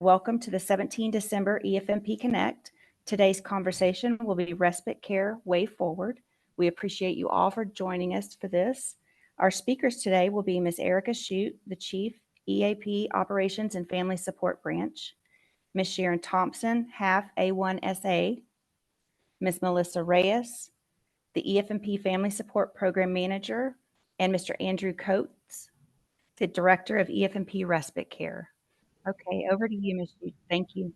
Welcome to the 17 December EFMP Connect. Today's conversation will be Respite Care Way Forward. We appreciate you all for joining us for this. Our speakers today will be Ms. Erica Shute, the Chief EAP Operations and Family Support Branch, Ms. Sharon Thompson, half A1SA, Ms. Melissa Reyes, the EFMP Family Support Program Manager, and Mr. Andrew Coates, the Director of EFMP Respite Care. Okay, over to you, Ms. Shute. Thank you.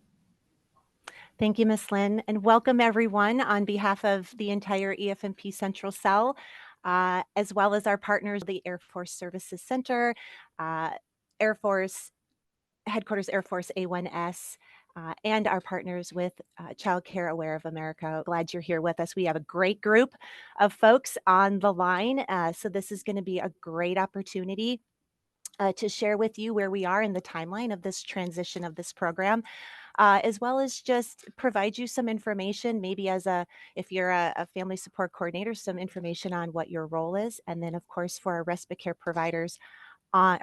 Thank you, Ms. Lynn, and welcome everyone on behalf of the entire EFMP Central Cell, as well as our partners, the Air Force Services Center, Air Force Headquarters Air Force A1S, and our partners with Child Care Aware of America. Glad you're here with us. We have a great group of folks on the line, so this is going to be a great opportunity to share with you where we are in the timeline of this transition of this program, as well as just provide you some information, maybe if you're a family support coordinator, some information on what your role is. And then of course, for our respite care providers on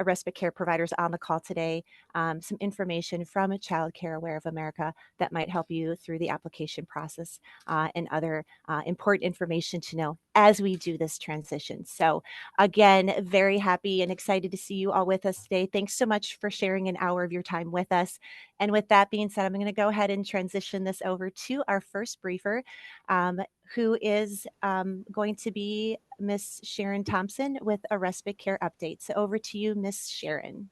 the call today, some information from a Child Care Aware of America that might help you through the application process and other important information to know as we do this transition. So again, very happy and excited to see you all with us today. Thanks so much for sharing an hour of your time with us. And with that being said, I'm going to go ahead and transition this over to our first briefer, who is going to be Miss Sharon Thompson with a respite care update. So over to you, Miss Sharon.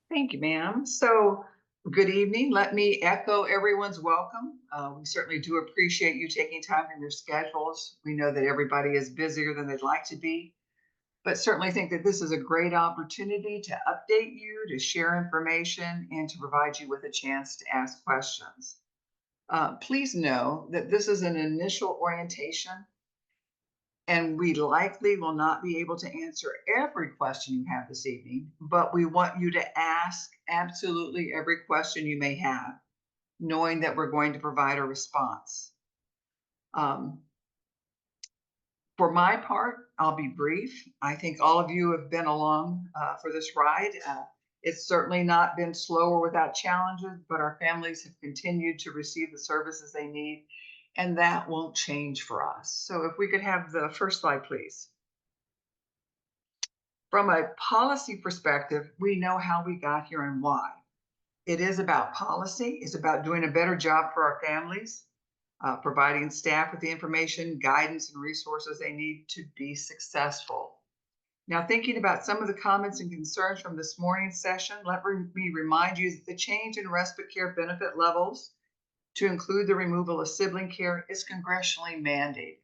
Thank you, ma'am. So good evening. Let me echo everyone's welcome. We certainly do appreciate you taking time from your schedules. We know that everybody is busier than they'd like to be, but certainly think that this is a great opportunity to update you, to share information, and to provide you with a chance to ask questions. Please know that this is an initial orientation, and we likely will not be able to answer every question you have this evening, but we want you to ask absolutely every question you may have, knowing that we're going to provide a response. For my part, I'll be brief. I think all of you have been along for this ride. It's certainly not been slow or without challenges, but our families have continued to receive the services they need, and that won't change for us. So if we could have the first slide, please. From a policy perspective, we know how we got here and why. It is about policy. It's about doing a better job for our families, providing staff with the information, guidance, and resources they need to be successful. Now, thinking about some of the comments and concerns from this morning's session, let me remind you that the change in respite care benefit levels to include the removal of sibling care is congressionally mandated.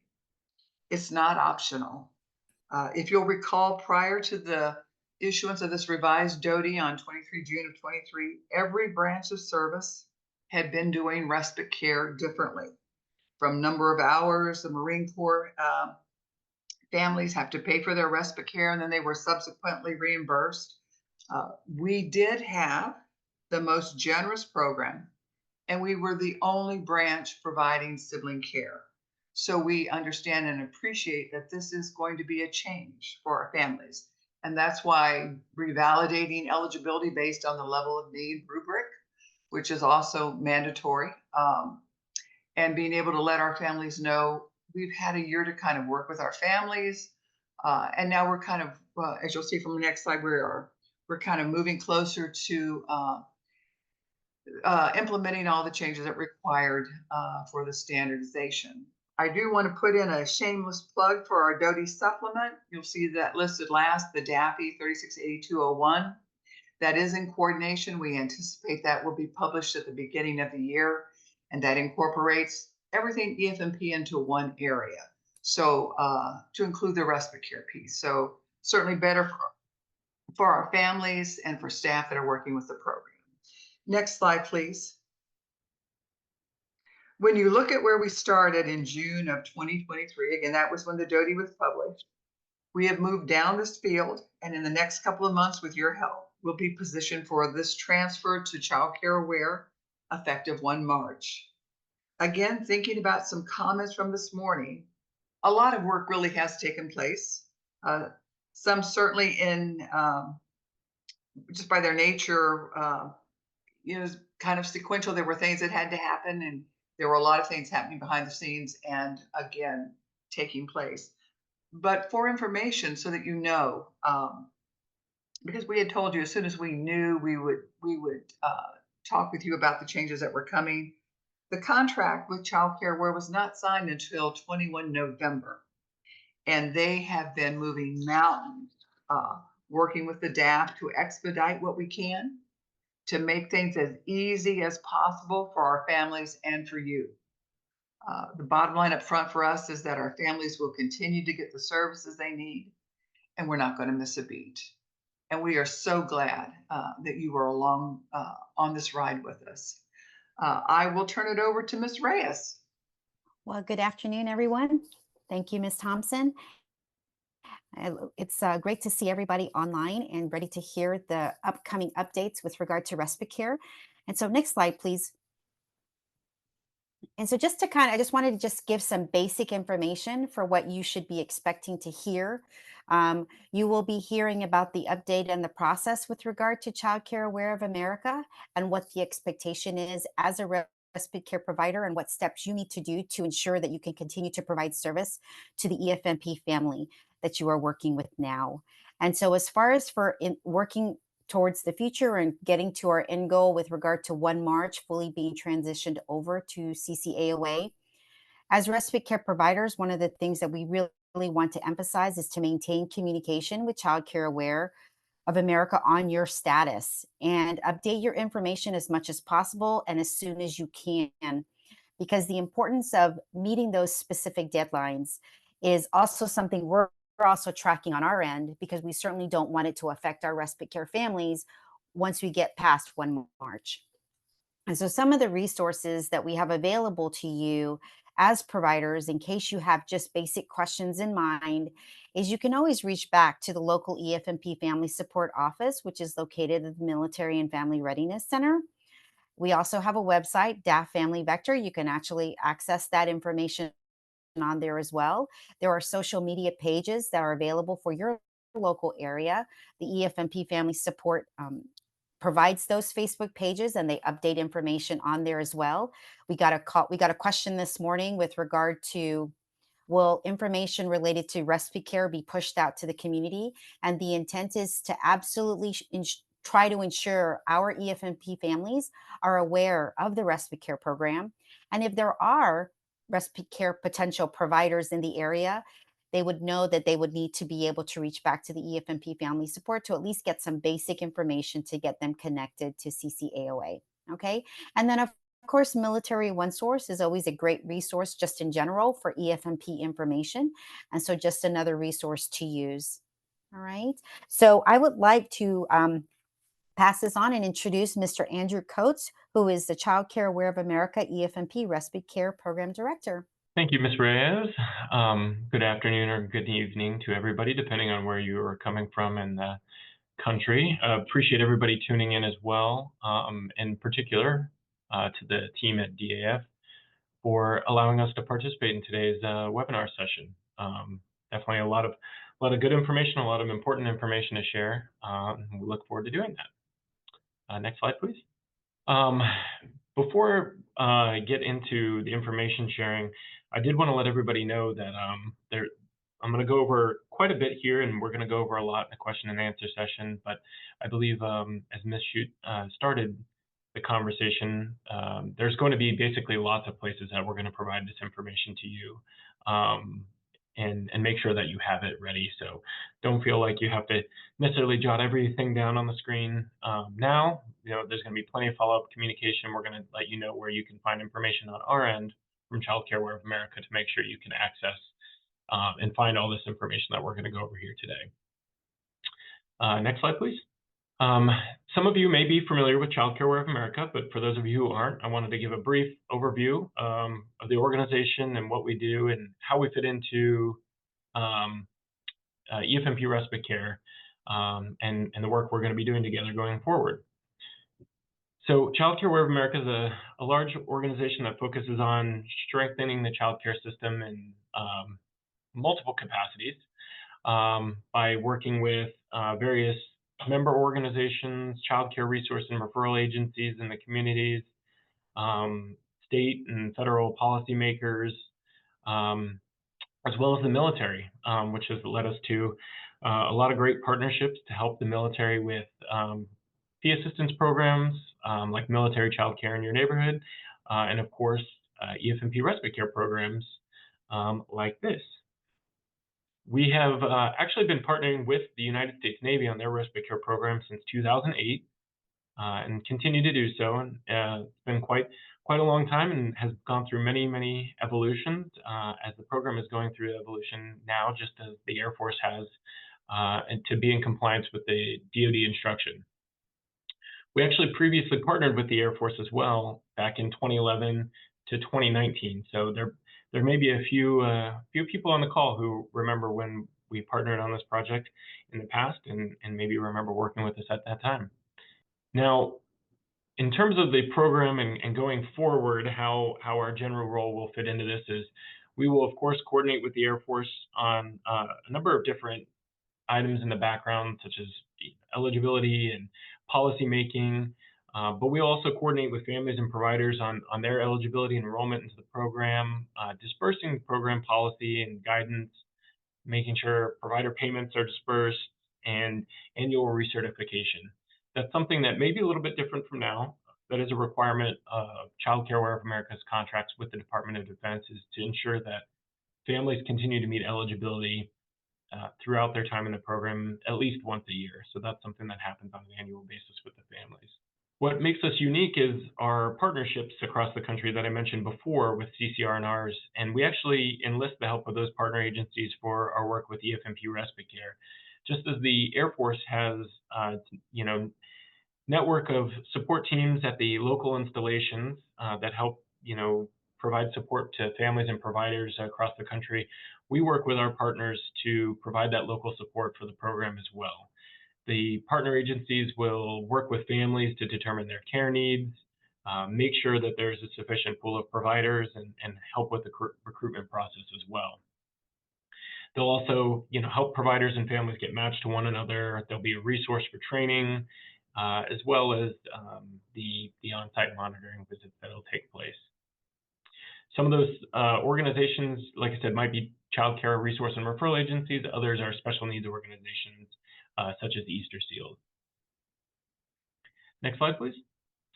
It's not optional. If you'll recall, prior to the issuance of this revised DOTI on 23 June of 23, every branch of service had been doing respite care differently. From number of hours, the Marine Corps families have to pay for their respite care, and then they were subsequently reimbursed. We did have the most generous program, and we were the only branch providing sibling care. So we understand and appreciate that this is going to be a change for our families. And that's why revalidating eligibility based on the level of need rubric, which is also mandatory, and being able to let our families know we've had a year to kind of work with our families. And now we're kind of, as you'll see from the next slide, we're kind of moving closer to implementing all the changes that required for the standardization. I do want to put in a shameless plug for our DOTI supplement. You'll see that listed last, the DAFI 368201. That is in coordination. We anticipate that will be published at the beginning of the year, and that incorporates everything EFMP into one area. So to include the respite care piece. So certainly better for our families and for staff that are working with the program. Next slide, please. When you look at where we started in June of 2023, again, that was when the DOTI was published, we have moved down this field, and in the next couple of months, with your help, we'll be positioned for this transfer to Child Care Aware effective 1 March. Again, thinking about some comments from this morning, a lot of work really has taken place. Some certainly in, just by their nature, it was kind of sequential. There were things that had to happen, and there were a lot of things happening behind the scenes and again taking place. But for information, so that you know, because we had told you as soon as we knew, we would talk with you about the changes that were coming. The contract with Child Care Aware was not signed until 21 November, and they have been moving mountains, working with the DAF to expedite what we can, to make things as easy as possible for our families and for you. The bottom line up front for us is that our families will continue to get the services they need, and we're not going to miss a beat. And we are so glad that you were along on this ride with us. I will turn it over to Ms. Reyes. Well, good afternoon, everyone. Thank you, Ms. Thompson. It's great to see everybody online and ready to hear the upcoming updates with regard to respite care. And so next slide, please. And so just to I just wanted to just give some basic information for what you should be expecting to hear. You will be hearing about the update and the process with regard to Child Care Aware of America and what the expectation is as a respite care provider and what steps you need to do to ensure that you can continue to provide service to the EFMP family that you are working with now. And so as far as for working towards the future and getting to our end goal with regard to 1 March, fully being transitioned over to CCAOA. As respite care providers, one of the things that we really want to emphasize is to maintain communication with Child Care Aware of America on your status and update your information as much as possible and as soon as you can, because the importance of meeting those specific deadlines is also something we're also tracking on our end, because we certainly don't want it to affect our respite care families once we get past 1 March. And so some of the resources that we have available to you as providers, in case you have just basic questions in mind, is you can always reach back to the local EFMP Family Support Office, which is located at the Military and Family Readiness Center. We also have a website, DAF Family Vector. You can actually access that information on there as well. There are social media pages that are available for your local area. The EFMP Family Support provides those Facebook pages, and they update information on there as well. We got a question this morning with regard to, will information related to respite care be pushed out to the community? And the intent is to absolutely try to ensure our EFMP families are aware of the respite care program. And if there are respite care potential providers in the area, they would know that they would need to be able to reach back to the EFMP Family Support to at least get some basic information to get them connected to CCAOA. Okay. And then, of course, Military One Source is always a great resource just in general for EFMP information. And so just another resource to use. All right. So I would like to pass this on and introduce Mr. Andrew Coates, who is the Child Care Aware of America EFMP Respite Care Program Director. Thank you, Ms. Reyes. Good afternoon or good evening to everybody, depending on where you are coming from in the country. Appreciate everybody tuning in as well, in particular to the team at DAF for allowing us to participate in today's webinar session. Definitely a lot of good information, a lot of important information to share. We look forward to doing that. Next slide, please. Before I get into the information sharing, I did want to let everybody know that I'm going to go over quite a bit here, and we're going to go over a lot in the question and answer session. But I believe as Ms. Shute started the conversation, there's going to be basically lots of places that we're going to provide this information to you. And make sure that you have it ready. So don't feel like you have to necessarily jot everything down on the screen now. You know, there's going to be plenty of follow-up communication. We're going to let you know where you can find information on our end from Child Care Aware of America to make sure you can access and find all this information that we're going to go over here today. Next slide, please. Some of you may be familiar with Child Care Aware of America, but for those of you who aren't, I wanted to give a brief overview of the organization and what we do and how we fit into EFMP Respite Care and the work we're going to be doing together going forward. So Child Care Aware of America is a large organization that focuses on strengthening the child care system in multiple capacities by working with various member organizations, child care resource and referral agencies in the communities, state and federal policymakers, as well as the military, which has led us to a lot of great partnerships to help the military with fee assistance programs like military child care in your neighborhood, and of course, EFMP respite care programs like this. We have actually been partnering with the United States Navy on their respite care program since 2008 and continue to do so. And it's been quite a long time and has gone through many evolutions as the program is going through evolution now, just as the Air Force has, and to be in compliance with the DoD instruction. We actually previously partnered with the Air Force as well back in 2011 to 2019. So there may be a few people on the call who remember when we partnered on this project in the past and maybe remember working with us at that time. Now, in terms of the program and going forward, how our general role will fit into this is we will, of course, coordinate with the Air Force on a number of different items in the background, such as eligibility and policy making, but we'll also coordinate with families and providers on their eligibility and enrollment into the program, dispersing program policy and guidance, making sure provider payments are dispersed, and annual recertification. That's something that may be a little bit different from now. That is a requirement of Child Care Aware of America's contracts with the Department of Defense, is to ensure that families continue to meet eligibility throughout their time in the program at least once a year. So that's something that happens on an annual basis with the families. What makes us unique is our partnerships across the country that I mentioned before with CCR&Rs, and we actually enlist the help of those partner agencies for our work with EFMP Respite Care. Just as the Air Force has, network of support teams at the local installations that help, provide support to families and providers across the country, we work with our partners to provide that local support for the program as well. The partner agencies will work with families to determine their care needs, make sure that there's a sufficient pool of providers, and help with the recruitment process as well. They'll also, help providers and families get matched to one another. There'll be a resource for training, as well as the on-site monitoring visits that'll take place. Some of those organizations, like I said, might be child care resource and referral agencies. Others are special needs organizations, such as Easter Seals. Next slide, please.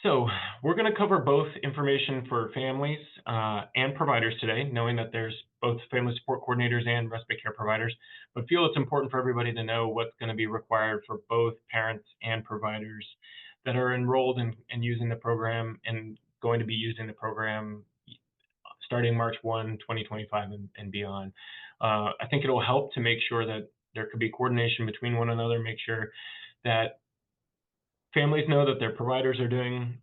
So we're going to cover both information for families and providers today, knowing that there's both family support coordinators and respite care providers, but feel it's important for everybody to know what's going to be required for both parents and providers that are enrolled and using the program and going to be using the program starting March 1, 2025 and beyond. I think it'll help to make sure that there could be coordination between one another, make sure that families know that their providers are doing,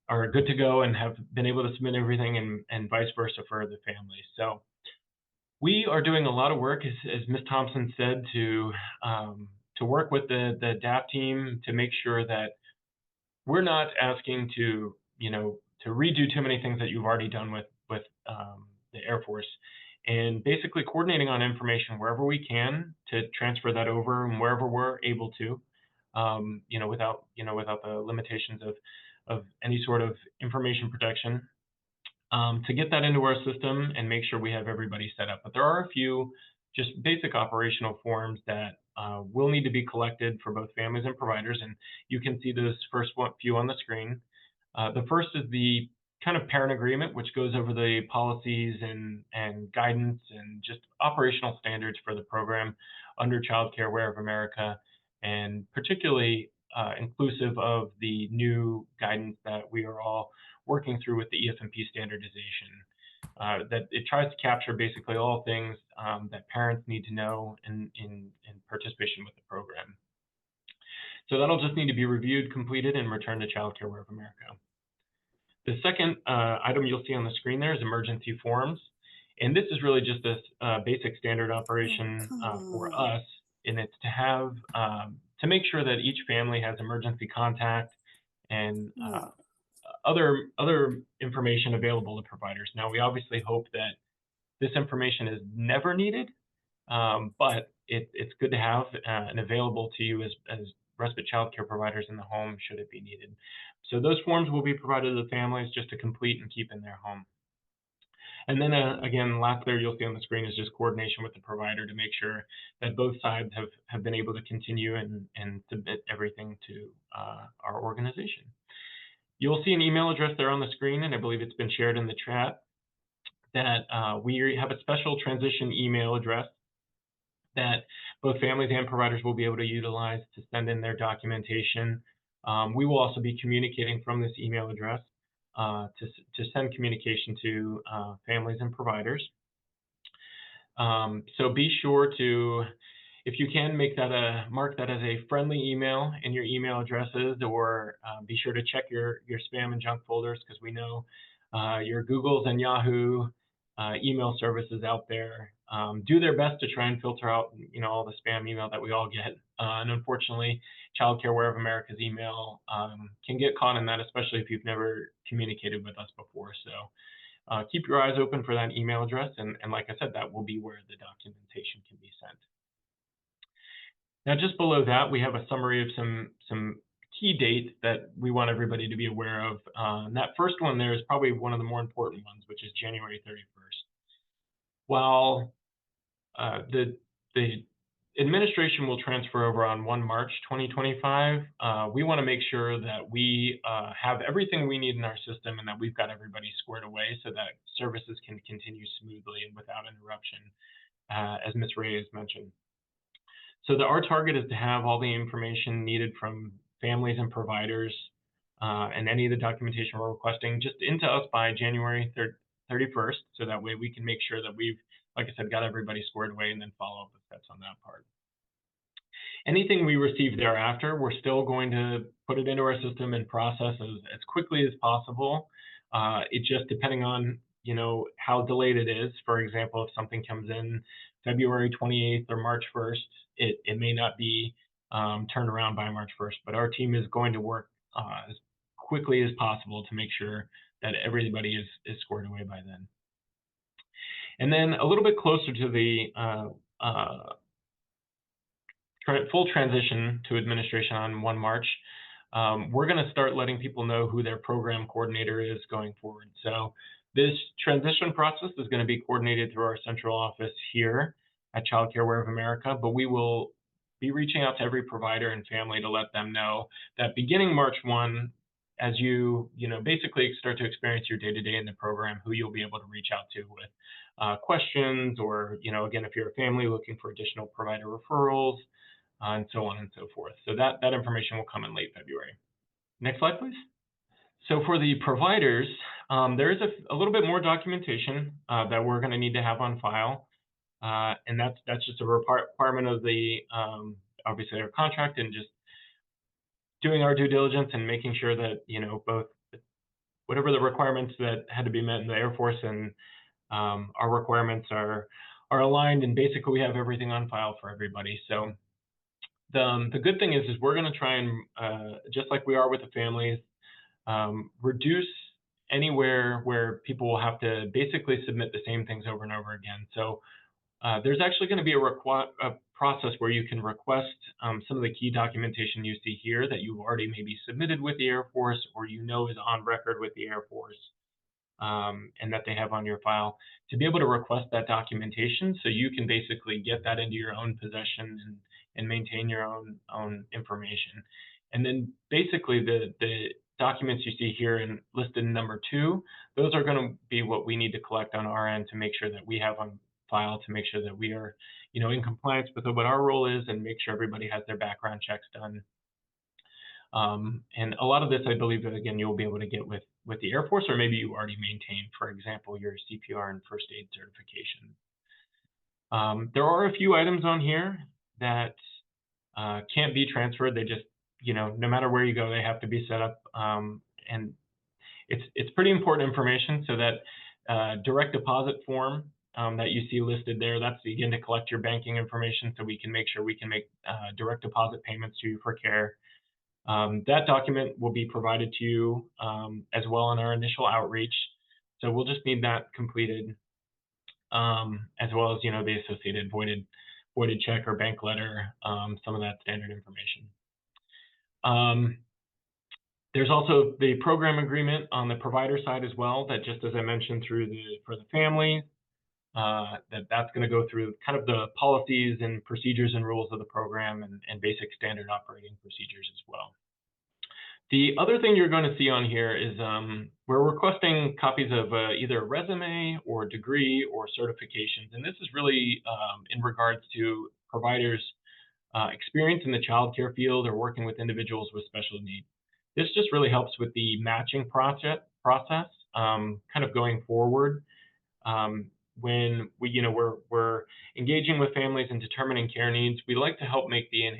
are good to go and have been able to submit everything, and vice versa for the families. So we are doing a lot of work, as Ms. Thompson said, to work with the DAP team to make sure that we're not asking to redo too many things that you've already done with the Air Force, and basically coordinating on information wherever we can to transfer that over and wherever we're able to, without the limitations of any sort of information protection, to get that into our system and make sure we have everybody set up. But there are a few just basic operational forms that will need to be collected for both families and providers, and you can see those first few on the screen. The first is the kind of parent agreement, which goes over the policies and guidance and just operational standards for the program under Child Care Aware of America, and particularly inclusive of the new guidance that we are all working through with the EFMP standardization. That it tries to capture basically all things that parents need to know in participation with the program. So that'll just need to be reviewed, completed, and returned to Child Care Aware of America. The second item you'll see on the screen there is emergency forms. And this is really just a basic standard operation for us, and it's to have, to make sure that each family has emergency contact and other information available to providers. Now, we obviously hope that this information is never needed, but it's good to have and available to you as respite childcare providers in the home should it be needed. So those forms will be provided to the families just to complete and keep in their home. And then again, last there you'll see on the screen is just coordination with the provider to make sure that both sides have been able to continue and submit everything to our organization. You'll see an email address there on the screen, and I believe it's been shared in the chat, that we have a special transition email address that both families and providers will be able to utilize to send in their documentation. We will also be communicating from this email address to send communication to families and providers. So be sure to, if you can, make that mark that as a friendly email in your email addresses, or be sure to check your spam and junk folders, because we know your Googles and Yahoo email services out there do their best to try and filter out, all the spam email that we all get. And unfortunately, Childcare Aware of America's email can get caught in that, especially if you've never communicated with us before. So keep your eyes open for that email address, and like I said, that will be where the documentation can be sent. Now, just below that, we have a summary of some key dates that we want everybody to be aware of. And that first one there is probably one of the more important ones, which is January 31st. While the administration will transfer over on 1 March 2025, we want to make sure that we have everything we need in our system and that we've got everybody squared away so that services can continue smoothly and without interruption, as Ms. Ray has mentioned. So our target is to have all the information needed from families and providers and any of the documentation we're requesting just into us by January 31st, so that way we can make sure that we've, like I said, got everybody squared away and then follow up with steps on that part. Anything we receive thereafter, we're still going to put it into our system and process as quickly as possible. It just depending on, how delayed it is. For example, if something comes in February 28th or March 1st, it may not be turned around by March 1st, but our team is going to work as quickly as possible to make sure that everybody is squared away by then. And then a little bit closer to the full transition to administration on 1 March, we're going to start letting people know who their program coordinator is going forward. So this transition process is going to be coordinated through our central office here at Childcare Aware of America, but we will be reaching out to every provider and family to let them know that beginning March 1, as you basically start to experience your day-to-day in the program, who you'll be able to reach out to with questions, or again, if you're a family looking for additional provider referrals, and so on and so forth. So that information will come in late February. Next slide, please. So for the providers, there is a little bit more documentation that we're going to need to have on file, and that's just a requirement of the obviously our contract, and just doing our due diligence and making sure that both whatever the requirements that had to be met in the Air Force and our requirements are aligned, and basically we have everything on file for everybody. So the good thing is we're going to try and just like we are with the families, reduce anywhere where people will have to basically submit the same things over and over again. So there's actually going to be a process where you can request some of the key documentation you see here that you've already maybe submitted with the Air Force, or is on record with the Air Force, and that they have on your file, to be able to request that documentation so you can basically get that into your own possession and maintain your own information. And then basically the documents you see here and listed in number 2, those are going to be what we need to collect on our end to make sure that we have on file, to make sure that we are in compliance with what our role is, and make sure everybody has their background checks done. And a lot of this, I believe, that again you'll be able to get with the Air Force, or maybe you already maintain, for example, your CPR and first aid certification. There are a few items on here that can't be transferred. They just, no matter where you go, they have to be set up. And it's pretty important information. So that direct deposit form that you see listed there, that's again to collect your banking information so we can make sure we can make direct deposit payments to you for care. That document will be provided to you as well in our initial outreach. So we'll just need that completed. as well as, the associated voided check or bank letter, some of that standard information. There's also the program agreement on the provider side as well, that just as I mentioned for the family, that's going to go through kind of the policies and procedures and rules of the program and basic standard operating procedures as well. The other thing you're going to see on here is we're requesting copies of either a resume or degree or certifications. And this is really in regards to providers' experience in the childcare field or working with individuals with special needs. This just really helps with the matching process kind of going forward. When we're engaging with families and determining care needs, we like to help make the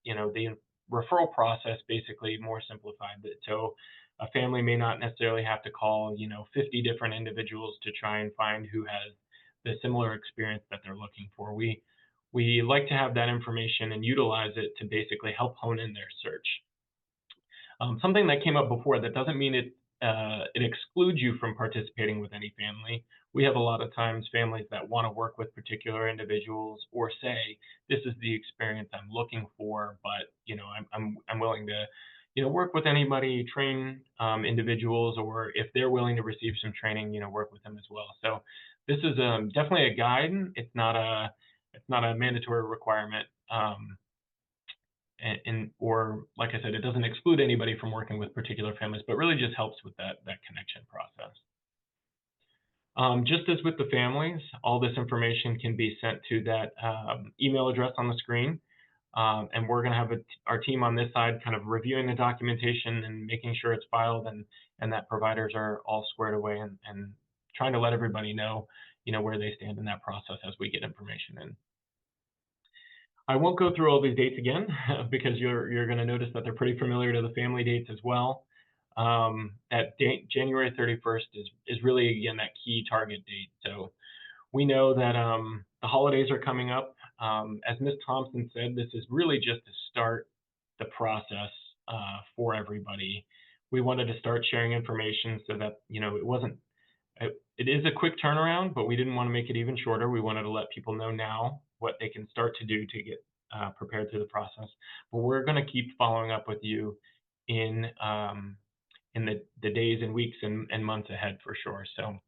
the referral process basically more simplified. So a family may not necessarily have to call 50 different individuals to try and find who has the similar experience that they're looking for. We like to have that information and utilize it to basically help hone in their search. Something that came up before, that doesn't mean it excludes you from participating with any family. We have a lot of times families that want to work with particular individuals or say, this is the experience I'm looking for, but I'm willing to work with anybody, train individuals, or if they're willing to receive some training, work with them as well. So this is definitely a guide. It's not a mandatory requirement. Or like I said, it doesn't exclude anybody from working with particular families, but really just helps with that connection process. Just as with the families, all this information can be sent to that email address on the screen. And we're going to have our team on this side kind of reviewing the documentation and making sure it's filed and that providers are all squared away and trying to let everybody know, where they stand in that process as we get information in. I won't go through all these dates again because you're going to notice that they're pretty familiar to the family dates as well. That date, January 31st, is really, again, that key target date. So we know that the holidays are coming up. As Ms. Thompson said, this is really just to start the process for everybody. We wanted to start sharing information so that, it is a quick turnaround, but we didn't want to make it even shorter. We wanted to let people know now what they can start to do to get prepared through the process. But we're going to keep following up with you in the days and weeks and months ahead for sure. So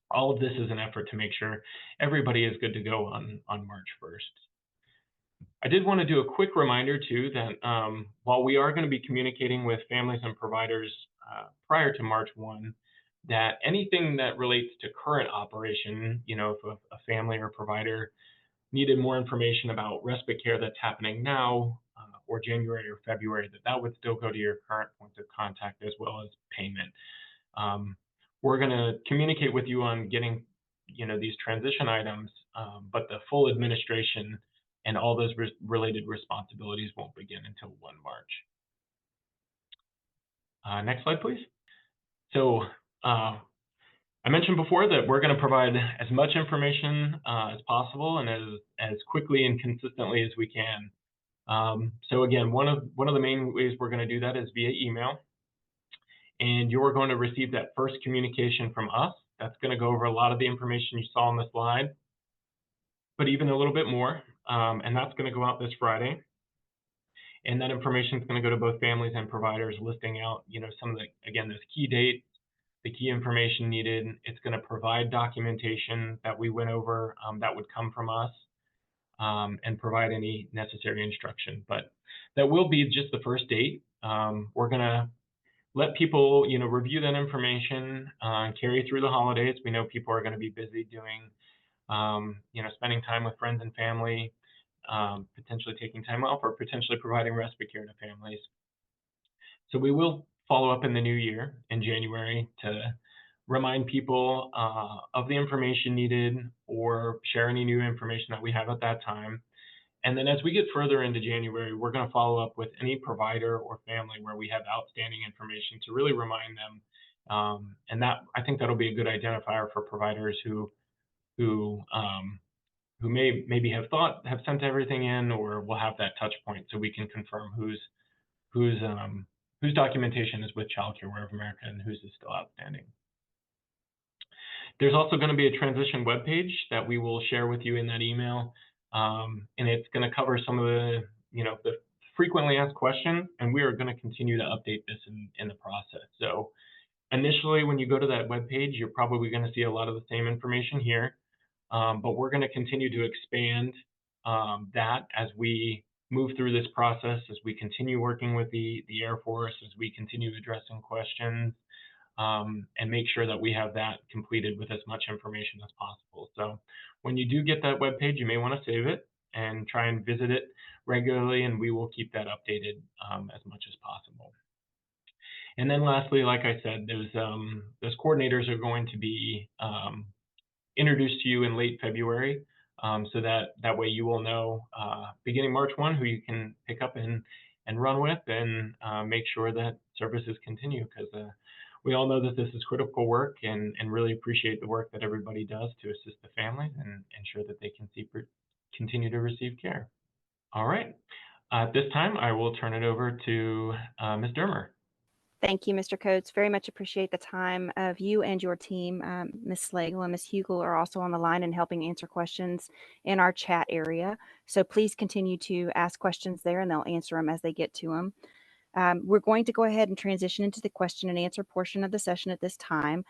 all of this is an effort to make sure everybody is good to go on March 1st. I did want to do a quick reminder too that while we are going to be communicating with families and providers prior to March 1, that anything that relates to current operation, if a family or provider needed more information about respite care that's happening now or January or February, that would still go to your current points of contact as well as payment. We're going to communicate with you on getting, these transition items, but the full administration and all those related responsibilities won't begin until 1 March. Next slide, please. So I mentioned before that we're going to provide as much information as possible and as quickly and consistently as we can. So again, one of the main ways we're going to do that is via email. And you're going to receive that first communication from us. That's going to go over a lot of the information you saw on the slide, but even a little bit more. And that's going to go out this Friday. And that information is going to go to both families and providers, listing out, some of those key dates, the key information needed. It's going to provide documentation that we went over that would come from us and provide any necessary instruction. But that will be just the first date. We're going to let people, review that information, carry through the holidays. We know people are going to be busy doing, spending time with friends and family, potentially taking time off or potentially providing respite care to families. So we will follow up in the new year in January to remind people of the information needed or share any new information that we have at that time. And then as we get further into January, we're going to follow up with any provider or family where we have outstanding information to really remind them. And that, I think that'll be a good identifier for providers who maybe have sent everything in or will have that touch point so we can confirm whose documentation is with Child Care Aware of America and whose is still outstanding. There's also going to be a transition webpage that we will share with you in that email, and it's going to cover some of the the frequently asked questions, and we are going to continue to update this in the process. So initially, when you go to that webpage, you're probably going to see a lot of the same information here, but we're going to continue to expand that as we move through this process, as we continue working with the Air Force, as we continue addressing questions, and make sure that we have that completed with as much information as possible. So when you do get that webpage, you may want to save it and try and visit it regularly, and we will keep that updated as much as possible. And then lastly, like I said, those coordinators are going to be introduced to you in late February, so that way you will know beginning March 1 who you can pick up and run with, and make sure that services continue, because we all know that this is critical work, and really appreciate the work that everybody does to assist the families and ensure that they can continue to receive care. All right. At this time, I will turn it over to Ms. Dermer. Thank you, Mr. Coates. Very much appreciate the time of you and your team. Ms. Slagle and Ms. Hugel are also on the line and helping answer questions in our chat area. So please continue to ask questions there, and they'll answer them as they get to them. We're going to go ahead and transition into the question and answer portion of the session at this time.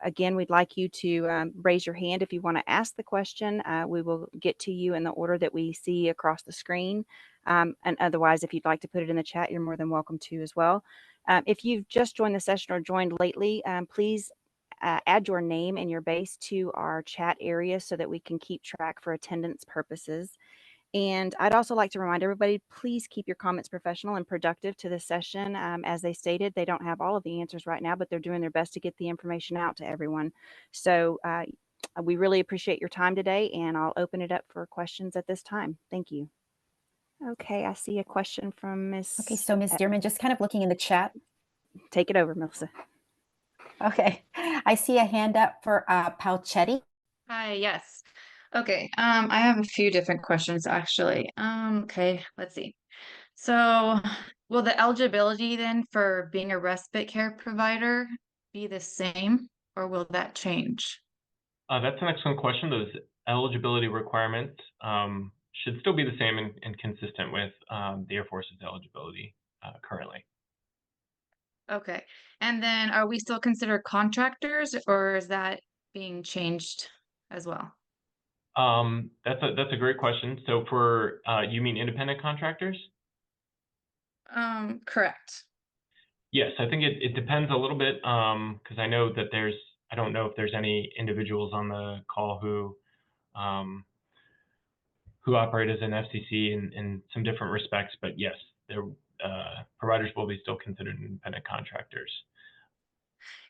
Again, we'd like you to raise your hand if you want to ask the question. We will get to you in the order that we see across the screen. And otherwise, if you'd like to put it in the chat, you're more than welcome to as well. If you've just joined the session or joined lately, please add your name and your base to our chat area so that we can keep track for attendance purposes. And I'd also like to remind everybody, please keep your comments professional and productive to this session. As they stated, they don't have all of the answers right now, but they're doing their best to get the information out to everyone. So we really appreciate your time today, and I'll open it up for questions at this time. Thank you. Okay, I see a question from Ms. Okay, so Ms. Dearman, just kind of looking in the chat. Take it over, Melissa. Okay, I see a hand up for Pauchetti. Hi, yes. Okay, I have a few different questions actually. Okay, let's see. So will the eligibility then for being a respite care provider be the same, or will that change? That's an excellent question. Those eligibility requirements should still be the same and consistent with the Air Force's eligibility currently. Okay, and then are we still considered contractors, or is that being changed as well? That's a great question. So for you mean independent contractors? Correct. Yes, I think it depends a little bit, because I know that I don't know if there's any individuals on the call who operate as an FCC in some different respects, but yes, their providers will be still considered independent contractors.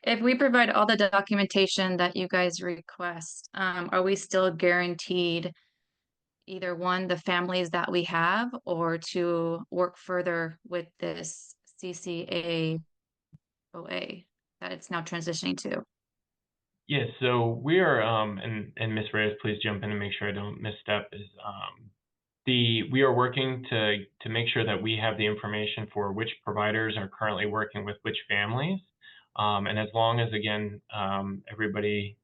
If we provide all the documentation that you guys request, are we still guaranteed either one, the families that we have, or to work further with this CCAOA that it's now transitioning to? Yes, so we are, and Ms. Reyes, please jump in and make sure I don't misstep, we are working to make sure that we have the information for which providers are currently working with which families. And as long as, again, everybody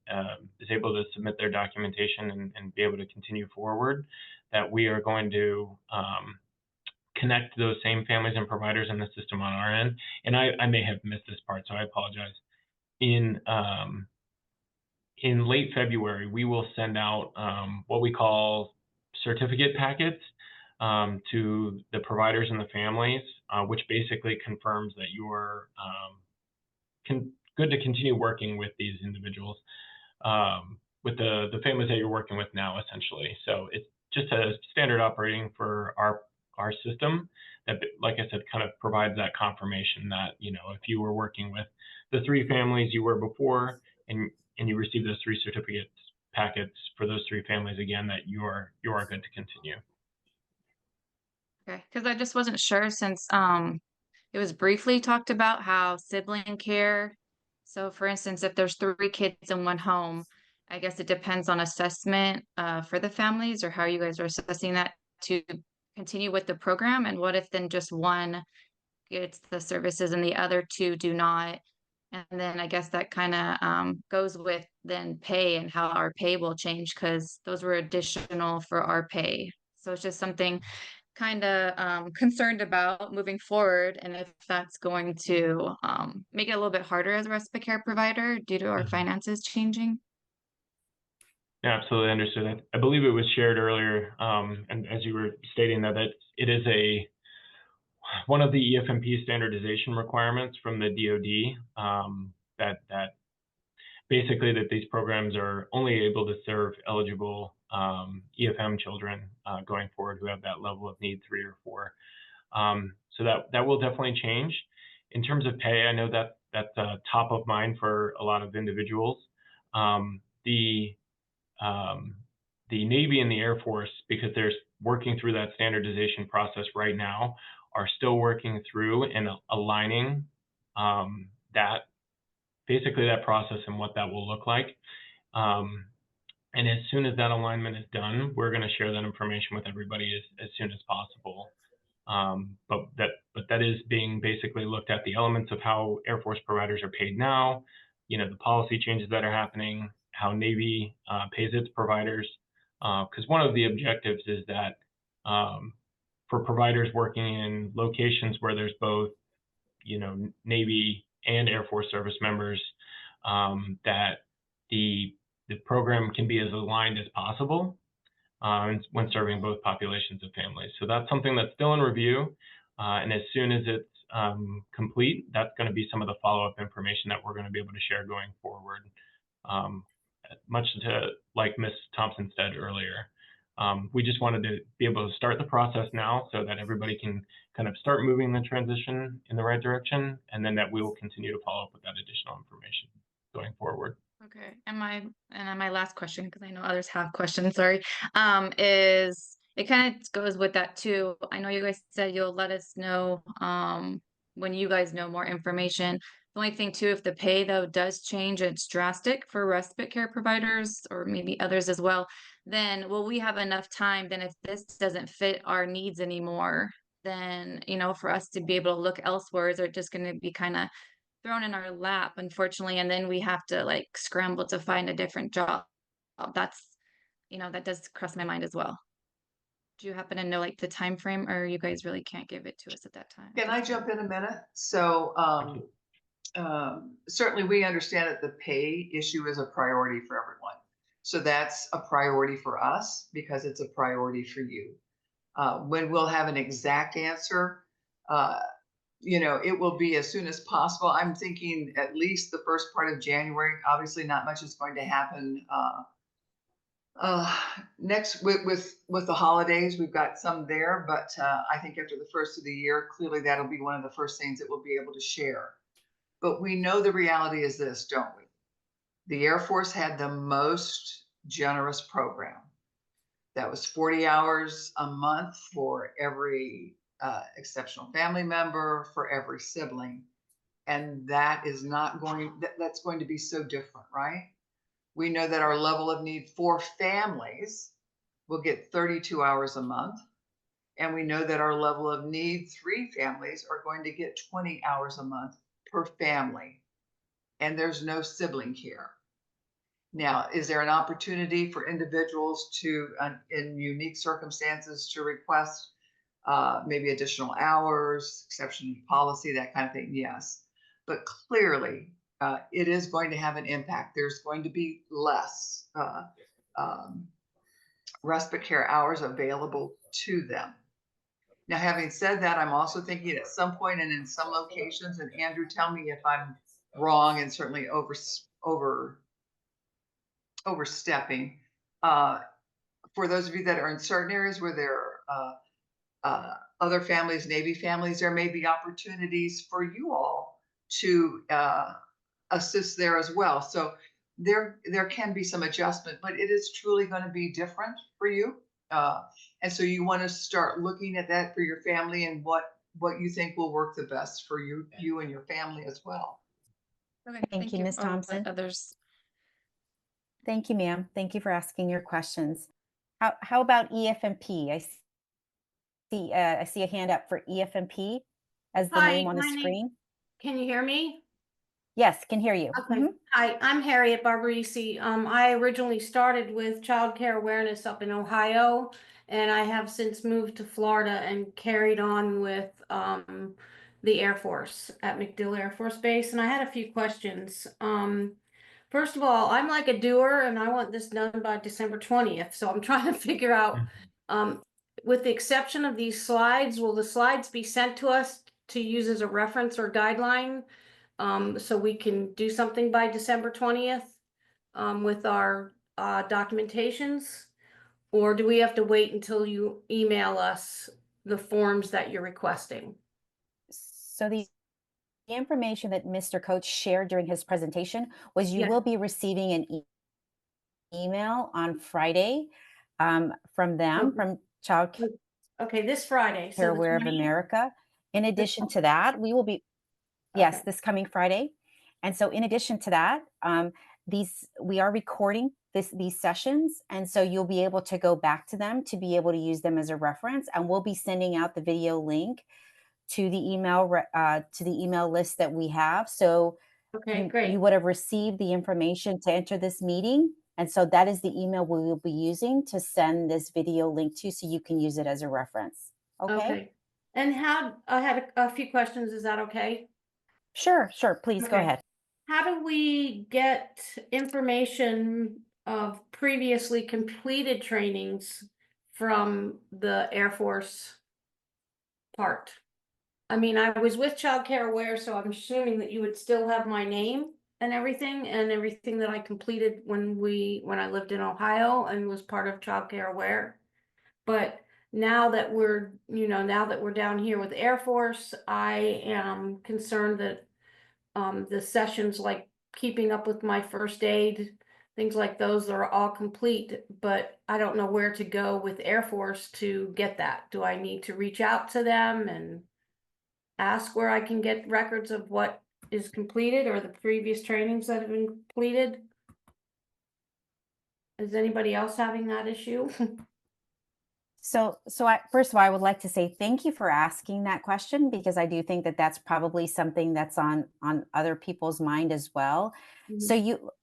is able to submit their documentation and be able to continue forward, that we are going to connect those same families and providers in the system on our end. And I may have missed this part, so I apologize. In late February, we will send out what we call certificate packets to the providers and the families, which basically confirms that you are good to continue working with these individuals, with the families that you're working with now, essentially. So it's just a standard operating for our system that, like I said, kind of provides that confirmation that, if you were working with the 3 families you were before and you receive those 3 certificates packets for those 3 families again, that you are good to continue. Okay, because I just wasn't sure, since it was briefly talked about how sibling care. So for instance, if there's 3 kids in one home, I guess it depends on assessment for the families, or how you guys are assessing that to continue with the program. And what if then just one gets the services and the other 2 do not? And then I guess that kind of goes with then pay and how our pay will change, because those were additional for our pay. So it's just something kind of concerned about moving forward, and if that's going to make it a little bit harder as a respite care provider due to our finances changing. Yeah, absolutely understood. I believe it was shared earlier, and as you were stating that it is one of the EFMP standardization requirements from the DoD, that basically that these programs are only able to serve eligible EFM children going forward who have that level of need 3 or 4. So that will definitely change. In terms of pay, I know that that's top of mind for a lot of individuals. The Navy and the Air Force, because they're working through that standardization process right now, are still working through and aligning basically that process and what that will look like. And as soon as that alignment is done, we're going to share that information with everybody as soon as possible. But that is being basically looked at, the elements of how Air Force providers are paid now, the policy changes that are happening, how Navy pays its providers. Because one of the objectives is that for providers working in locations where there's both, Navy and Air Force service members, that the program can be as aligned as possible when serving both populations of families. So that's something that's still in review. And as soon as it's complete, that's going to be some of the follow-up information that we're going to be able to share going forward. Much like Ms. Thompson said earlier, we just wanted to be able to start the process now so that everybody can kind of start moving the transition in the right direction, and then that we will continue to follow up with that additional information going forward. Okay, and my last question, because I know others have questions, sorry, is it kind of goes with that too. I know you guys said you'll let us know when you guys know more information. The only thing too, if the pay though does change, it's drastic for respite care providers or maybe others as well, then will we have enough time then if this doesn't fit our needs anymore, then, for us to be able to look elsewhere? Is it just going to be kind of thrown in our lap, unfortunately, and then we have to like scramble to find a different job? That's, that does cross my mind as well. Do you happen to know like the time frame, or you guys really can't give it to us at that time? Can I jump in a minute? So certainly we understand that the pay issue is a priority for everyone. So that's a priority for us because it's a priority for you. When we'll have an exact answer, it will be as soon as possible. I'm thinking at least the first part of January. Obviously, not much is going to happen next with the holidays. We've got some there, but I think after the first of the year, clearly that'll be one of the first things that we'll be able to share. But we know the reality is this, don't we? The Air Force had the most generous program. That was 40 hours a month for every exceptional family member, for every sibling. And that is not that's going to be so different, right? We know that our level of need for families will get 32 hours a month. And we know that our level of need 3 families are going to get 20 hours a month per family. And there's no sibling care. Now, is there an opportunity for individuals to, in unique circumstances, to request maybe additional hours, exception to policy, that kind of thing? Yes. But clearly, it is going to have an impact. There's going to be less respite care hours available to them. Now, having said that, I'm also thinking at some point and in some locations, and Andrew, tell me if I'm wrong and certainly overstepping. For those of you that are in certain areas where there are other families, Navy families, there may be opportunities for you all to assist there as well. So there can be some adjustment, but it is truly going to be different for you. And so you want to start looking at that for your family and what you think will work the best for you and your family as well. Okay, Thank you, Ms. Thompson. Others. Thank you, ma'am. Thank you for asking your questions. How about EFMP? I see a hand up for EFMP as the Hi, name on the my name- screen. Can you hear me? Yes, can hear you. Okay. Hi, I'm Harriet Barbarisi. I originally started with child care awareness up in Ohio, and I have since moved to Florida and carried on with the Air Force at MacDill Air Force Base. And I had a few questions. First of all, I'm like a doer, and I want this done by December 20th. So I'm trying to figure out, with the exception of these slides, will the slides be sent to us to use as a reference or guideline? So we can do something by December 20th with our documentations? Or do we have to wait until you email us the forms that you're requesting? So the information that Mr. Coach shared during his presentation was you Yeah. will be receiving an email on Friday from them, Okay. from Child Okay, this Friday. Care So the Aware of 20th? America. In addition to that, we will be, yes, Okay. this coming Friday. And so in addition to that, we are recording these sessions. And so you'll be able to go back to them to be able to use them as a reference. And we'll be sending out the video link to the email list that we have. So Okay, you great. would have received the information to enter this meeting. And so that is the email we will be using to send this video link to, so you can use it as a reference. Okay? Okay. And I had a few questions. Is that okay? Sure. Please go Okay. ahead. How do we get information of previously completed trainings from the Air Force part? I mean, I was with Child Care Aware, so I'm assuming that you would still have my name and everything that I completed when I lived in Ohio and was part of Child Care Aware. But now that we're down here with Air Force, I am concerned that the sessions like keeping up with my first aid, things like those are all complete, but I don't know where to go with Air Force to get that. Do I need to reach out to them and ask where I can get records of what is completed or the previous trainings that have been completed? Is anybody else having that issue? So first of all, I would like to say thank you for asking that question, because I do think that that's probably something that's on other people's mind as well. So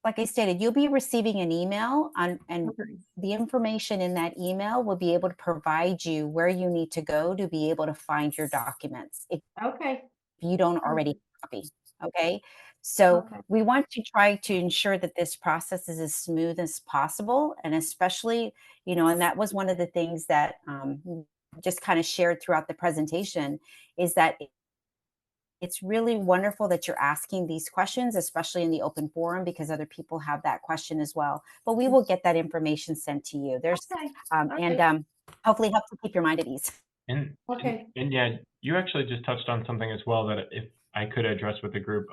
like I stated, you'll be receiving an email and Okay. the information in that email will be able to provide you where you need to go to be able to find your documents if Okay. you don't already have a copy. Okay. So Okay. we want to try to ensure that this process is as smooth as possible. And especially, and that was one of the things that just kind of shared throughout the presentation, is that it's really wonderful that you're asking these questions, especially in the open forum, because other people have that question as well. But we will get that information sent to you. Okay. And hopefully help to keep your mind at ease. And Okay. yeah, you actually just touched on something as well that if I could address with the group,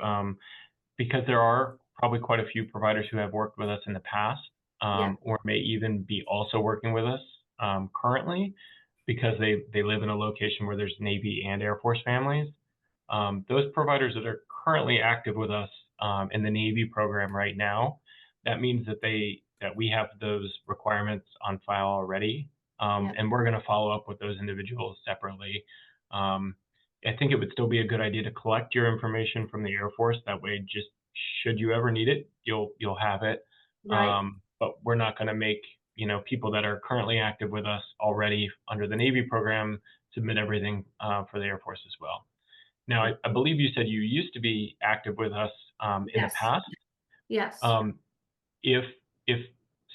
because there are probably quite a few providers who have worked with us in the past, or may even be also working with us currently, because they live in a location where there's Navy and Air Force families. Those providers that are currently active with us in the Navy program right now, that means that we have those requirements on file already, and we're going to follow up with those individuals separately. I think it would still be a good idea to collect your information from the Air Force. That way, just should you ever need it, you'll have it. Right. But we're not going to make people that are currently active with us already under the Navy program submit everything for the Air Force as well. Now, I believe you said you used to be active with us in the past. Yes. If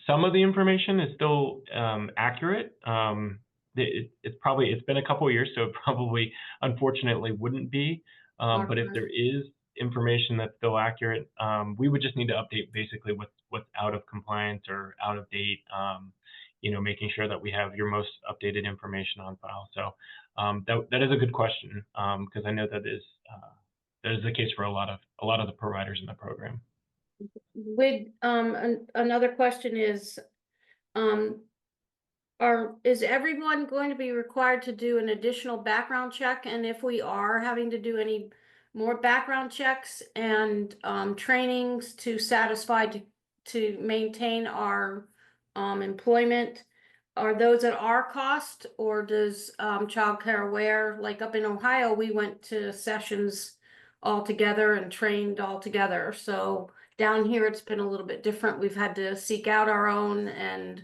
some of the information is still accurate, it's been a couple of years, so it probably unfortunately wouldn't be. But if there is information that's still accurate, we would just need to update basically what's out of compliance or out of date. Making sure that we have your most updated information on file. So that is a good question, because I know that is the case for a lot of the providers in the program. With another question is, is everyone going to be required to do an additional background check? And if we are having to do any more background checks and trainings to satisfy to maintain our employment, are those at our cost, or does Child Care Aware, like up in Ohio, we went to sessions all together and trained all together. So down here, it's been a little bit different. We've had to seek out our own, and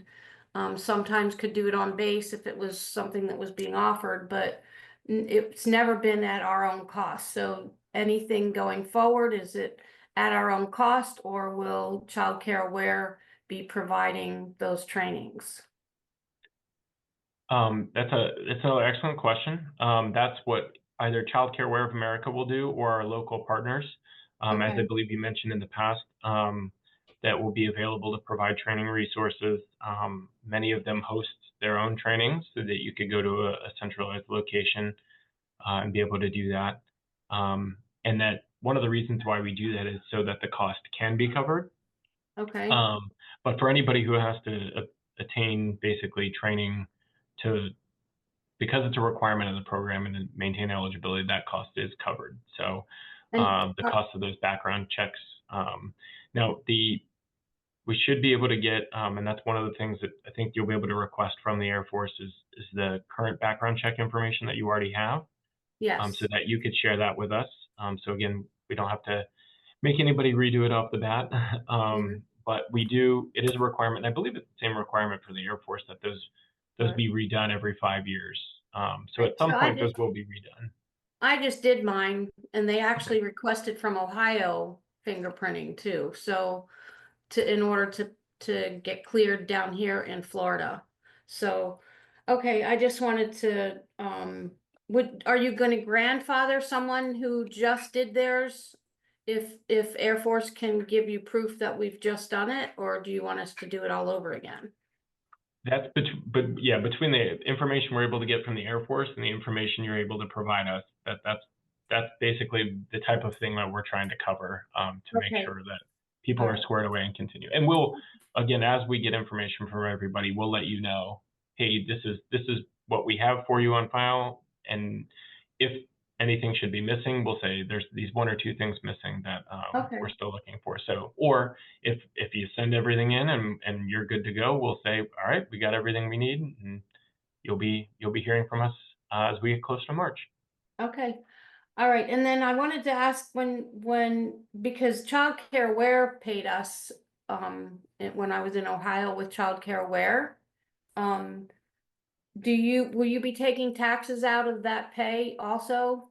sometimes could do it on base if it was something that was being offered, but it's never been at our own cost. So anything going forward, is it at our own cost, or will Child Care Aware be providing those trainings? That's another excellent question. That's what either Child Care Aware of America will do, or our local partners, as Okay. I believe you mentioned in the past, that will be available to provide training resources. Many of them host their own trainings so that you could go to a centralized location and be able to do that. And that one of the reasons why we do that is so that the cost can be covered. Okay. But for anybody who has to attain basically training to, because it's a requirement of the program and to maintain eligibility, that cost is covered. So And the cost of those background checks. Now, we should be able to get, and that's one of the things that I think you'll be able to request from the Air Force is the current background check information that you already have, yes. so that you could share that with us. So again, we don't have to make anybody redo it off the bat. But it is a requirement. And I believe it's the same requirement for the Air Force that those be redone every 5 years. So at some point, those will be redone. I just did mine, and they actually requested from Ohio fingerprinting too. So in order to get cleared down here in Florida. So, okay, I just wanted to, are you going to grandfather someone who just did theirs? If Air Force can give you proof that we've just done it, or do you want us to do it all over again? That's between the information we're able to get from the Air Force and the information you're able to provide us, that's basically the type of thing that we're trying to cover, to make sure that people are squared away and continue. And we'll, again, as we get information from everybody, we'll let you know, hey, this is what we have for you on file, and if anything should be missing, we'll say there's these one or two things missing that we're still looking for. So, or if you send everything in and you're good to go, we'll say, all right, we got everything we need, and you'll be hearing from us as we get close to March. Okay. All right. And then I wanted to ask because Child Care Aware paid us when I was in Ohio with Child Care Aware. Will you be taking taxes out of that pay also?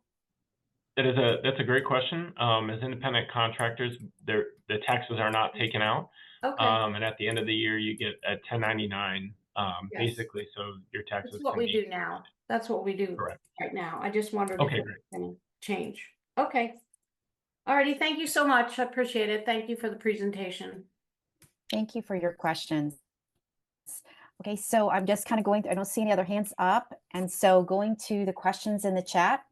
That's a great question. As independent contractors, the taxes are not taken out. Okay. And at the end of the year, you get a 1099, basically, so your taxes. That's what we do now. That's what we do right now. I just wondered if it was going to change. Okay. All righty. Thank you so much. I appreciate it. Thank you for the presentation. Thank you for your questions. Okay, so I'm just kind of going through, I don't see any other hands up. And so going to the questions in the chat,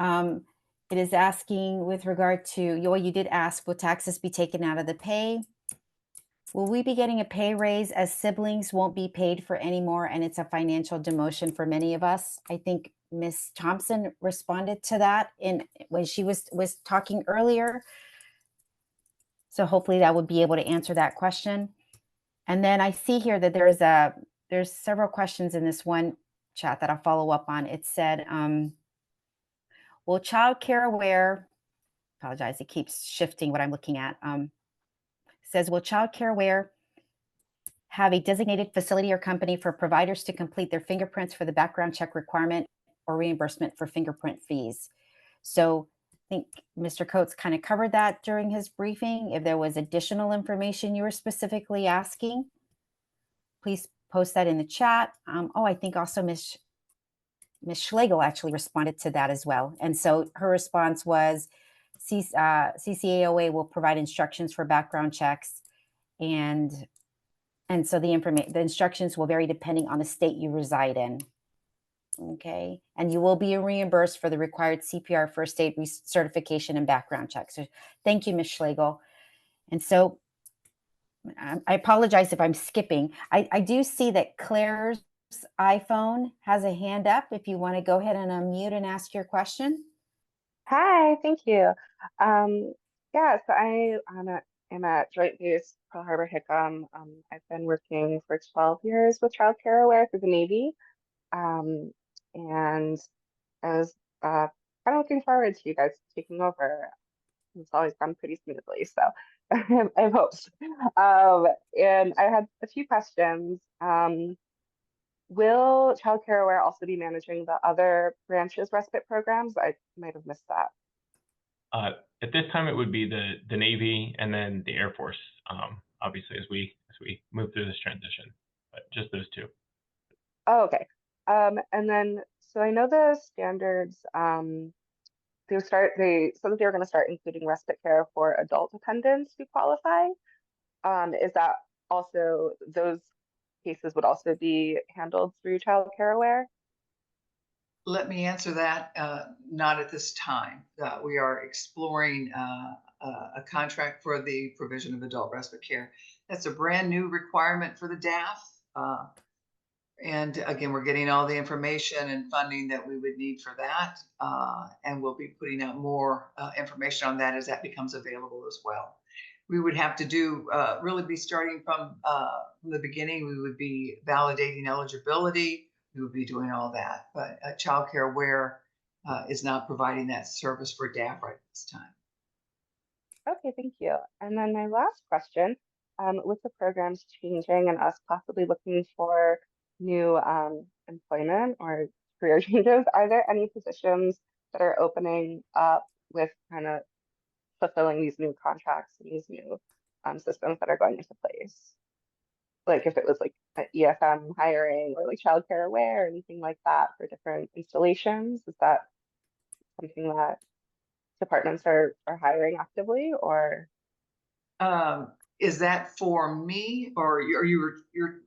it is asking with regard to, you did ask, will taxes be taken out of the pay? Will we be getting a pay raise as siblings won't be paid for anymore and it's a financial demotion for many of us? I think Ms. Thompson responded to that when she was talking earlier. So hopefully that would be able to answer that question. And then I see here that there's several questions in this one chat that I'll follow up on. It said, will Child Care Aware, apologize, it keeps shifting what I'm looking at. Says, will Child Care Aware have a designated facility or company for providers to complete their fingerprints for the background check requirement or reimbursement for fingerprint fees? So I think Mr. Coates kind of covered that during his briefing. If there was additional information you were specifically asking, please post that in the chat. I think also Ms. Schlegel actually responded to that as well. And so her response was, CCAOA will provide instructions for background checks, and so the instructions will vary depending on the state you reside in. Okay, and you will be reimbursed for the required CPR first aid certification and background checks. So thank you, Ms. Schlegel. And so I apologize if I'm skipping. I do see that Claire's iPhone has a hand up. If you want to go ahead and unmute and ask your question. Hi, thank you. Yeah, so I am at Joint Base Pearl Harbor Hickam. I've been working for 12 years with Child Care Aware through the Navy. And I was kind of looking forward to you guys taking over. It's always gone pretty smoothly, so I have hopes. And I had a few questions. Will Child Care Aware also be managing the other branches respite programs? I might have missed that. At this time, it would be the Navy and then the Air Force, obviously, as we move through this transition, but just those two. Oh, okay. And then, so I know the standards, they said that they were going to start including respite care for adult dependents who qualify. Is that also, those cases would also be handled through Child Care Aware? Let me answer that. Not at this time. We are exploring a contract for the provision of adult respite care. That's a brand new requirement for the DAF. And again, we're getting all the information and funding that we would need for that. And we'll be putting out more information on that as that becomes available as well. We would have to do, really be starting from the beginning. We would be validating eligibility. We would be doing all that. But Child Care Aware is not providing that service for DAF right at this time. Okay, thank you. And then my last question, with the programs changing and us possibly looking for new employment or career changes, are there any positions that are opening up with kind of fulfilling these new contracts and these new systems that are going into place? Like if it was like an EFM hiring or like Child Care Aware or anything like that for different installations, is that something that departments are hiring actively, or? Is that for me, or you're?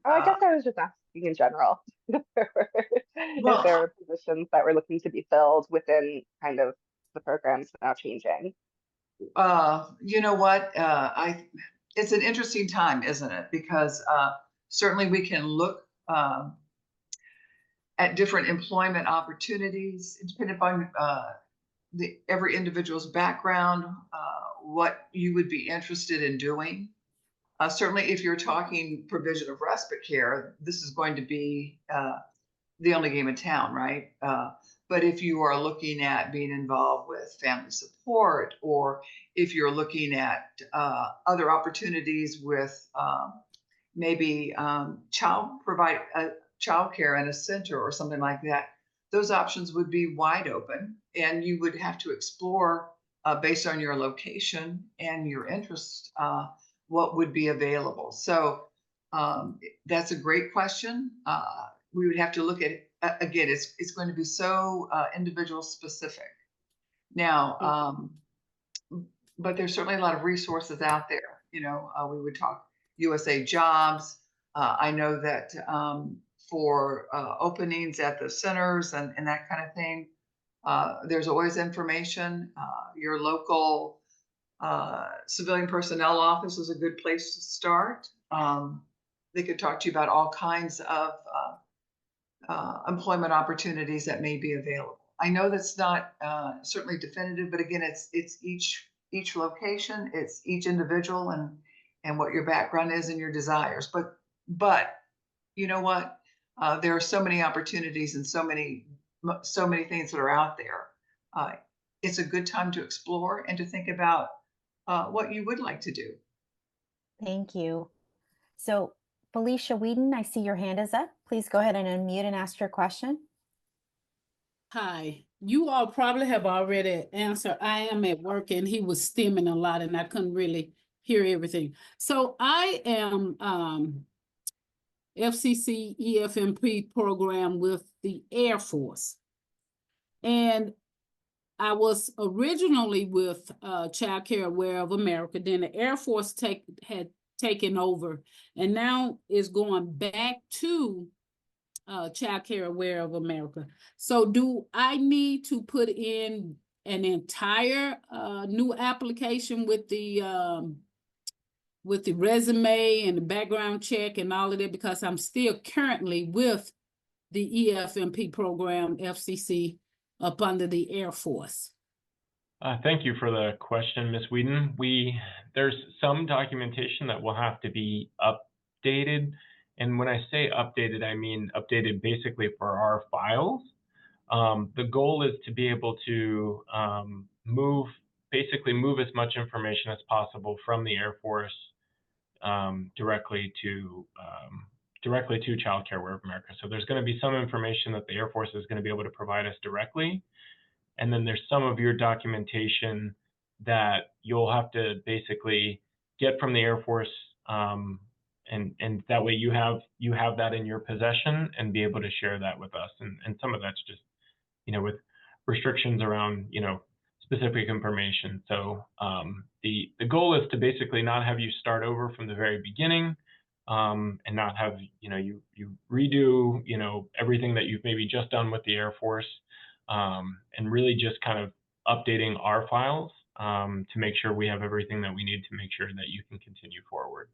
Oh, I guess I was just asking in general. If there were positions that were looking to be filled within kind of the programs now changing. You know what? It's an interesting time, isn't it? Because certainly we can look at different employment opportunities, depending upon every individual's background, what you would be interested in doing. Certainly, if you're talking provision of respite care, this is going to be the only game in town, right? But if you are looking at being involved with family support, or if you're looking at other opportunities with maybe child care in a center or something like that, those options would be wide open, and you would have to explore based on your location and your interest what would be available. So that's a great question. We would have to look at it. Again, it's going to be so individual specific. Now, but there's certainly a lot of resources out there. You know, we would talk USA Jobs. I know that for openings at the centers and that kind of thing, there's always information. Your local civilian personnel office is a good place to start. They could talk to you about all kinds of employment opportunities that may be available. I know that's not certainly definitive, but again, it's each location, it's each individual, and what your background is and your desires. But you know what? There are so many opportunities and so many things that are out there. It's a good time to explore and to think about what you would like to do. Thank you. So, Felicia Whedon, I see your hand is up. Please go ahead and unmute and ask your question. Hi, you all probably have already answered. I am at work and he was stimming a lot and I couldn't really hear everything. So I am FCC EFMP program with the Air Force. And I was originally with Child Care Aware of America. Then the Air Force had taken over and now is going back to Child Care Aware of America. So do I need to put in an entire new application with the resume and the background check and all of that, because I'm still currently with the EFMP program, FCC, up under the Air Force? Thank you for the question, Ms. Whedon. There's some documentation that will have to be updated. And when I say updated, I mean updated basically for our files. The goal is to be able to basically move as much information as possible from the Air Force directly to Child Care Aware of America. So there's going to be some information that the Air Force is going to be able to provide us directly, and then there's some of your documentation that you'll have to basically get from the Air Force, and that way you have that in your possession and be able to share that with us. And some of that's just, with restrictions around, specific information. So the goal is to basically not have you start over from the very beginning, and not have, you redo, everything that you've maybe just done with the Air Force, and really just kind of updating our files to make sure we have everything that we need to make sure that you can continue forward.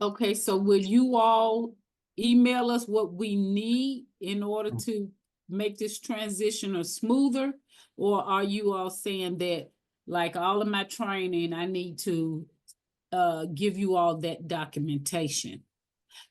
Okay, so will you all email us what we need in order to make this transition smoother? Or are you all saying that, like, all of my training, I need to give you all that documentation?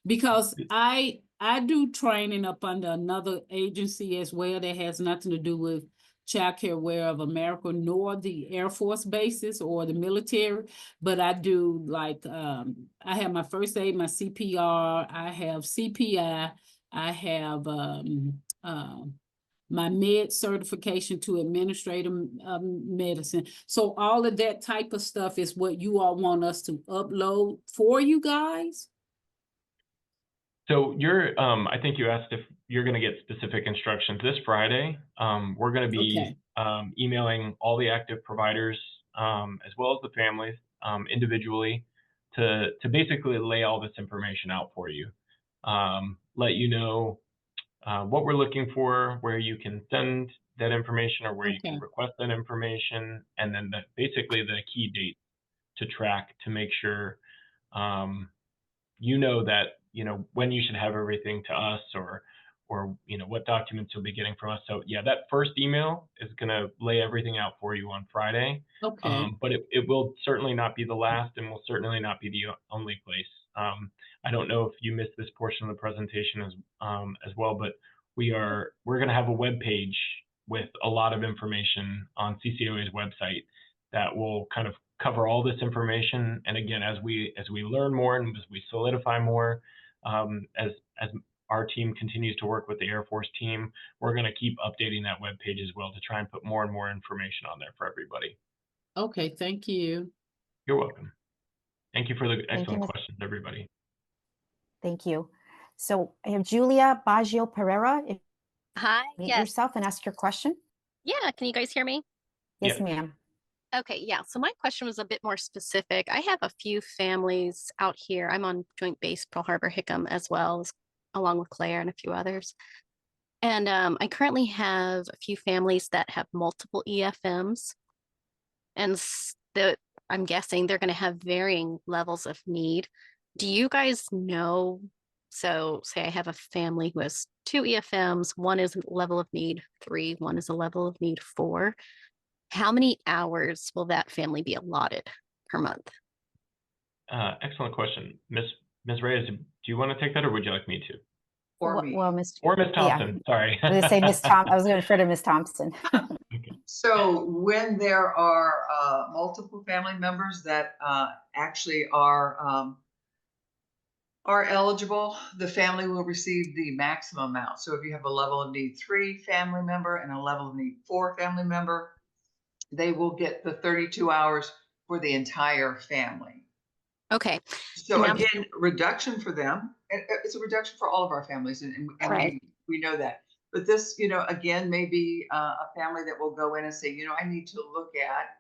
Because I do training up under another agency as well that has nothing to do with Child Care Aware of America, nor the Air Force bases or the military, but I do, like, I have my first aid, my CPR, I have CPI, I have my med certification to administrative medicine. So all of that type of stuff is what you all want us to upload for you guys? So I think you asked if you're going to get specific instructions. This Friday, we're going to be emailing all the active providers, as well as the families, individually, to basically lay all this information out for you. Let you know what we're looking for, where you can send that information or where you can request that information, and then basically the key dates to track to make sure that when you should have everything to us, or what documents you'll be getting from us. So yeah, that first email is going to lay everything out for you on Friday. Okay. But it will certainly not be the last, and will certainly not be the only place. I don't know if you missed this portion of the presentation as well, but we're going to have a web page with a lot of information on CCOA's website that will kind of cover all this information. And again, as we learn more and as we solidify more, as our team continues to work with the Air Force team, we're going to keep updating that web page as well to try and put more and more information on there for everybody. Okay, thank you. You're welcome. Thank you for the excellent questions, everybody. Thank you. So I have Julia Baggio Pereira. Hi. Mute Yes. yourself and ask your question. Yeah. Can you guys hear me? Yes, ma'am. Okay. Yeah. So my question was a bit more specific. I have a few families out here. I'm on Joint Base Pearl Harbor Hickam as well, along with Claire and a few others. And I currently have a few families that have multiple EFMs. And I'm guessing they're going to have varying levels of need. Do you guys know? So say I have a family who has 2 EFMs, one is a level of need 3, one is a level of need 4. How many hours will that family be allotted per month? Excellent question. Ms. Reyes, do you want to take that, or would you like me to? Or me. Well, Ms. Or Ms. Thompson, Yeah. sorry. I was going to say Ms. I was going to refer to Ms. Thompson. So when there are multiple family members that actually are eligible, the family will receive the maximum amount. So if you have a level of need 3 family member and a level of need 4 family member, they will get the 32 hours for the entire family. Okay. So again, reduction for them. It's a reduction for all of our families, and Right. we know that. But this, again, may be a family that will go in and say, I need to look at,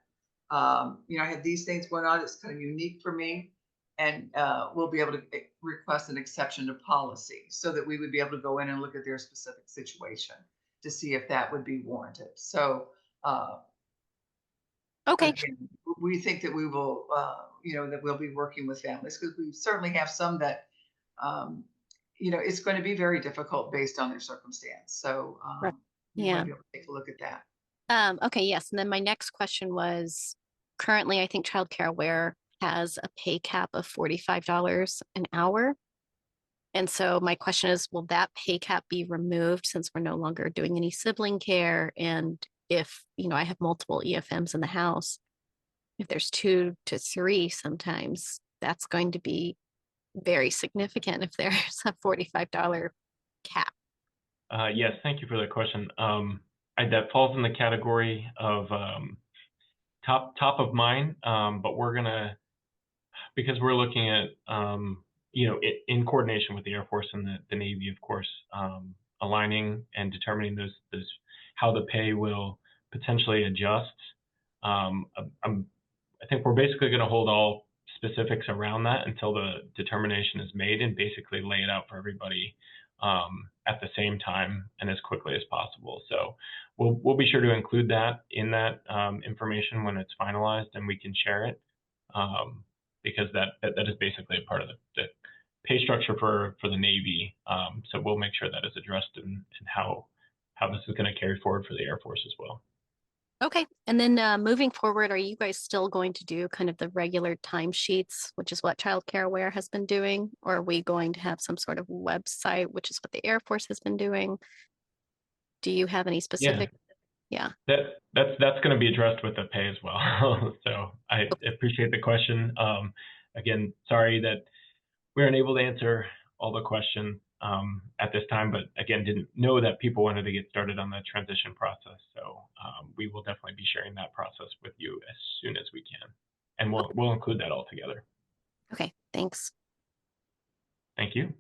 I have these things going on. It's kind of unique for me. And we'll be able to request an exception to policy so that we would be able to go in and look at their specific situation to see if that would be warranted. So, okay. Again, we think that we will, that we'll be working with families, because we certainly have some that, it's going to be very difficult based on their circumstance. So, we want to be able to take a look at that. Okay. Yes. And then my next question was, currently, I think Child Care Aware has a pay cap of $45 an hour. And so my question is, will that pay cap be removed since we're no longer doing any sibling care? And if, I have multiple EFMs in the house, if there's 2 to 3, sometimes that's going to be very significant if there's a $45 cap. Yes, thank you for that question. That falls in the category of top of mind, but we're gonna, because we're looking at in coordination with the Air Force and the Navy, of course, aligning and determining those how the pay will potentially adjust. I think we're basically going to hold all specifics around that until the determination is made and basically lay it out for everybody at the same time and as quickly as possible. So we'll be sure to include that in that information when it's finalized, and we can share it because that is basically a part of the pay structure for the Navy. So we'll make sure that is addressed and how this is going to carry forward for the Air Force as well. Okay. And then moving forward, are you guys still going to do kind of the regular timesheets, which is what Child Care Aware has been doing? Or are we going to have some sort of website, which is what the Air Force has been doing? Do you have any specific? Yeah. That's going to be addressed with the pay as well. So I appreciate the question. Again, sorry that we aren't able to answer all the questions at this time, but again, didn't know that people wanted to get started on the transition process. So we will definitely be sharing that process with you as soon as we can, and we'll include that all together. Okay, thanks. Thank you.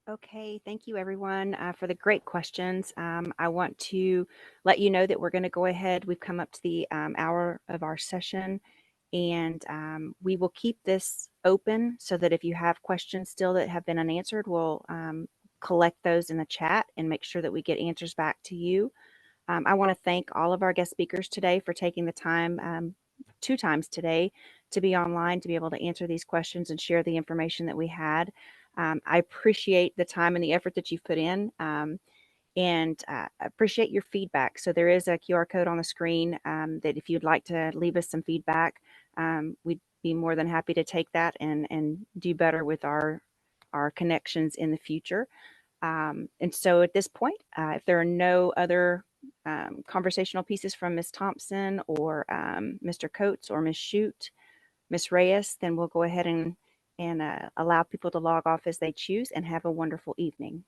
Okay, thank you everyone for the great questions. I want to let you know that we're going to go ahead. We've come up to the hour of our session, and we will keep this open so that if you have questions still that have been unanswered, we'll collect those in the chat and make sure that we get answers back to you. I want to thank all of our guest speakers today for taking the time 2 times today to be online to be able to answer these questions and share the information that we had. I appreciate the time and the effort that you've put in, and appreciate your feedback. So there is a QR code on the screen that if you'd like to leave us some feedback, we'd be more than happy to take that and do better with our connections in the future. And so at this point, if there are no other conversational pieces from Ms. Thompson or Mr. Coates or Ms. Shute, Ms. Reyes, then we'll go ahead and allow people to log off as they choose, and have a wonderful evening.